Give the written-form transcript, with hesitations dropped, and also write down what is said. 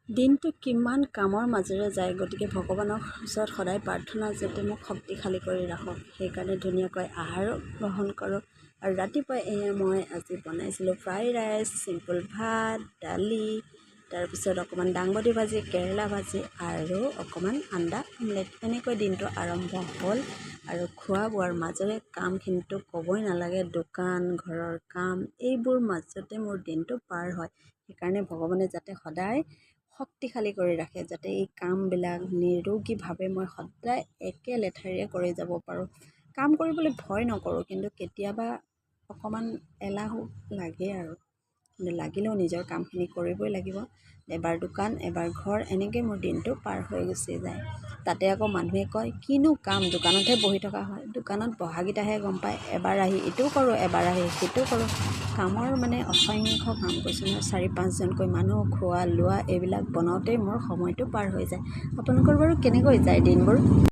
দিনটো কিমান কামৰ মাজেৰে যায়, গতিকে ভগৱানৰ ওচৰত সদায় প্ৰাৰ্থনা যাতে মোক শক্তিশালী কৰি ৰাখক, সেইকাৰণে ধুনীয়াকৈ আহাৰো গ্ৰহণ কৰোঁ। আৰু ৰাতিপুৱা মই আজি বনাইছিলোঁ ফ্ৰাইড ৰাইচ, চিম্পুল ভাত, দালি, তাৰপিছত অকণমান দাংবডি ভাজি, কেৰেলা ভাজি আৰু অকণমান আন্দা আমলেট। এনেকৈ দিনটো আৰম্ভ হ'ল। আৰু খোৱা বোৱাৰ মাজেৰে কামখিনিতো ক'বই নালাগে, দোকান, ঘৰৰ কাম, এইবোৰ মাজতে মোৰ দিনটো পাৰ হয়। সেইকাৰণে ভগৱানে যাতে সদায় শক্তিশালী কৰি ৰাখে, যাতে এই কামবিলাক নিৰোগীভাৱে মই সদায় একে লেঠাৰিৰে কৰি যাব পাৰোঁ। কাম কৰিবলৈ ভয় নকৰোঁ, কিন্তু কেতিয়াবা অকণমান এলাহো লাগে আৰু, কিন্তু লাগিলেও নিজৰ কামখিনি কৰিবই লাগিব। এবাৰ দোকান, এবাৰ ঘৰ, এনেকৈ মোৰ দিনটো পাৰ হৈ গুচি যায়। তাতে আকৌ মানুহে কয়, কিনো কাম, দোকানতহে বহি থকা হয়। দোকানত বহাকেইটাহে গম পায়, এবাৰ আহি ইটো কৰোঁ, এবাৰ আহি সিটো কৰোঁ। কামৰ মানে অসংখ্য কাম কৰিছোঁ নহয়, 4-5জনকৈ মানুহ খোৱা লোৱা এইবিলাক বনাওঁতেই মোৰ সময়টো পাৰ হৈ যায়। আপোনালোকৰ বাৰু কেনেকৈ যায় দিনবোৰ?